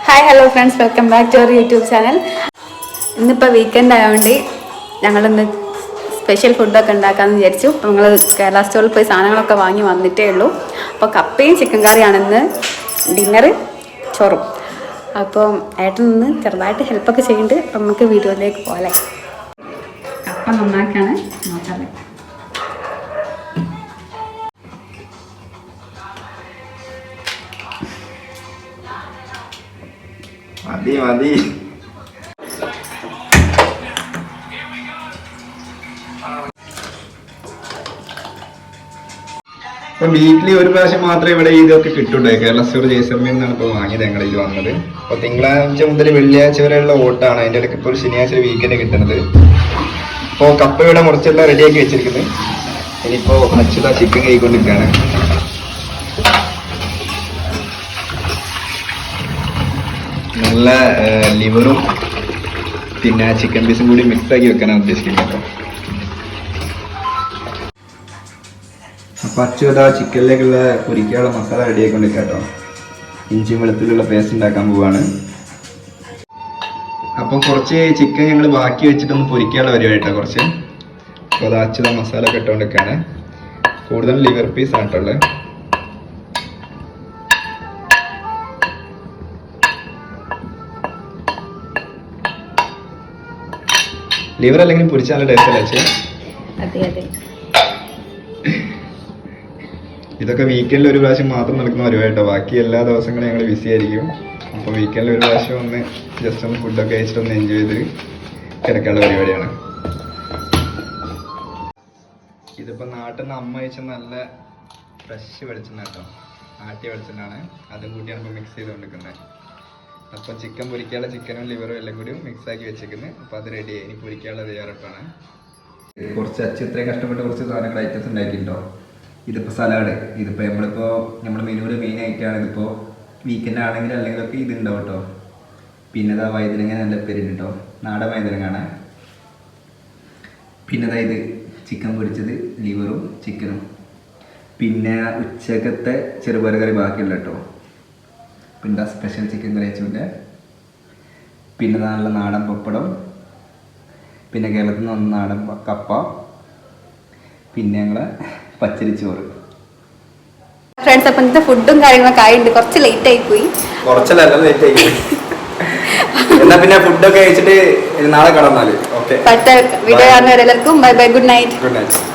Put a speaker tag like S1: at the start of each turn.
S1: Hi hello friends, welcome back to our YouTube channel. ഇന്നിപ്പോൾ weekend ആയതുകൊണ്ട് ഞങ്ങളിന്ന് special ഫുഡൊക്കെ ഉണ്ടാക്കാമെന്ന് വിചാരിച്ചു. അപ്പോൾ ഞങ്ങൾ കേരള സ്റ്റോറിൽ പോയി സാധനങ്ങളൊക്കെ വാങ്ങി വന്നിട്ടേ ഉള്ളൂ. അപ്പോൾ കപ്പയും ചിക്കൻ കറിയാണിന്ന് ഡിന്നറ്, ചോറും. അപ്പം ഏട്ടൻ നിന്ന് ചെറുതായിട്ട് ഹെൽപ്പൊക്കെ ചെയ്യുന്നുണ്ട്. അപ്പം നമുക്ക് വീഡിയോയിലേക്ക് പോലെ കപ്പ നന്നാക്കാണ് നോക്കാറ്.
S2: മതി മതി. ഇപ്പൊ വീക്കിലി ഒരു പ്രാവശ്യം മാത്രമേ ഇവിടെ ഇതൊക്കെ കിട്ടുള്ളൂ. കേരള സ്റ്റോർ ജയ്സൽമേൽ നിന്നാണ് ഇപ്പോൾ വാങ്ങിയത് ഞങ്ങളുടെ ഇതിൽ വന്നത്. അപ്പൊ തിങ്കളാഴ്ച മുതൽ വെള്ളിയാഴ്ച വരെയുള്ള ഓട്ടാണ്. അതിന്റെ ഇടയ്ക്ക് ഇപ്പോൾ ഒരു ശനിയാഴ്ച വീക്കെൻഡ് കിട്ടുന്നത്. ഇപ്പോൾ കപ്പ ഇവിടെ മുറിച്ചെല്ലാം റെഡിയാക്കി വെച്ചിരിക്കുന്നത്. ഇനിയിപ്പോ അച്യുത ചിക്കൻ കഴിക്കൊണ്ടിരിക്കുകയാണ്. നല്ല ലിവറും പിന്നെ ചിക്കൻ പീസും കൂടി മിക്സ് ആക്കി വെക്കാനാണ് ഉദ്ദേശിക്കുന്നത്. അപ്പൊ അച്യുത ചിക്കനിലേക്കുള്ള പൊരിക്കാനുള്ള മസാല റെഡി ആയിക്കൊണ്ടിരിക്കുക കേട്ടോ. ഇഞ്ചിയും വെളുത്തുള്ളിയുള്ള പേസ്റ്റ് ഉണ്ടാക്കാൻ പോവാണ്. അപ്പം കുറച്ച് ചിക്കൻ ഞങ്ങൾ ബാക്കി വെച്ചിട്ടൊന്ന് പൊരിക്കാനുള്ള പരിപാടിട്ടോ കുറച്ച്. അപ്പോൾ അത് അച്യുത മസാല ഒക്കെ ഇട്ടുകൊണ്ടിരിക്കുകയാണ്. കൂടുതൽ ലിവർ പീസ് ആയിട്ടുള്ളത്. ലിവർ അല്ലെങ്കിൽ പൊരിച്ച നല്ല ടേസ്റ്റ് അല്ലേ അച്ഛൻ?
S1: അതെ അതെ.
S2: ഇതൊക്കെ വീക്കെൻഡിൽ ഒരു പ്രാവശ്യം മാത്രം നടക്കുന്ന പരിപാടിട്ടോ. ബാക്കി എല്ലാ ദിവസങ്ങളും ഞങ്ങൾ ബിസി ആയിരിക്കും. അപ്പോൾ വീക്കെൻഡിൽ ഒരു പ്രാവശ്യം ഒന്ന് ജസ്റ്റ് ഒന്ന് ഫുഡൊക്കെ കഴിച്ചിട്ട് ഒന്ന് എൻജോയ് ചെയ്ത് കിടക്കാനുള്ള പരിപാടിയാണ്. ഇതിപ്പോൾ നാട്ടിൽ നിന്ന് അമ്മ അയച്ച നല്ല ഫ്രഷ് വെളിച്ചെണ്ണ കേട്ടോ. ആട്ടിയ വെളിച്ചെണ്ണാണ്. അതും കൂട്ടിയാണ് ഇപ്പോൾ മിക്സ് ചെയ്തുകൊണ്ടിരിക്കുന്നത്. അപ്പോൾ ചിക്കൻ പൊരിക്കാനുള്ള ചിക്കനും ലിവറും എല്ലാം കൂടി മിക്സ് ആക്കി വെച്ചേക്കുന്നത്. അപ്പോൾ അത് റെഡിയായി. ഇനി പൊരിക്കാനുള്ള തയ്യാറെടുപ്പാണ്. കുറച്ച് ഇത്രയും കഷ്ടപ്പെട്ട് കുറച്ച് സാധനങ്ങൾ ഐറ്റംസ് ഉണ്ടാക്കിയിട്ടുണ്ടോ. ഇതിപ്പോൾ സലാഡ്. ഇതിപ്പോൾ നമ്മുടെ മെനുവിൽ മെയിൻ ആയിട്ടാണ്. ഇതിപ്പോൾ വീക്കെൻഡ് ആണെങ്കിൽ അല്ലെങ്കിലൊക്കെ ഇത് ഉണ്ടാവും കേട്ടോ. പിന്നെ ഇതാ വഴുതനങ്ങ നല്ല പേരുണ്ട് കേട്ടോ. നാടൻ വഴുതനങ്ങാണ്. പിന്നെ ഇതാ ഇത് ചിക്കൻ പൊരിച്ചത്, ലിവറും ചിക്കനും. പിന്നെ ഉച്ചക്കത്തെ ചെറുപയർ കറി ബാക്കിയുള്ള കേട്ടോ. പിന്നെ സ്പെഷ്യൽ ചിക്കൻ കറി വെച്ചുകൊണ്ട്. പിന്നെ നല്ല നാടൻ പപ്പടം. പിന്നെ കേരളത്തിൽ നിന്ന് വന്ന നാടൻ കപ്പ. പിന്നെ ഞങ്ങളെ പച്ചരിച്ചോറ്.
S1: ഫ്രണ്ട്സ്, അപ്പം ഇന്നത്തെ ഫുഡും കാര്യങ്ങളൊക്കെ ആയിട്ടുണ്ട്. കുറച്ച് ലേറ്റ് ആയി പോയി.
S2: കുറച്ചല്ല ലേറ്റ് ആയി പോയി. എന്നാ പിന്നെ ഫുഡൊക്കെ കഴിച്ചിട്ട് നാളെ കടന്നാല് ഓക്കെ.
S1: വീഡിയോ കാണുന്നവരെല്ലാവർക്കും bye bye, good night.
S2: Good night.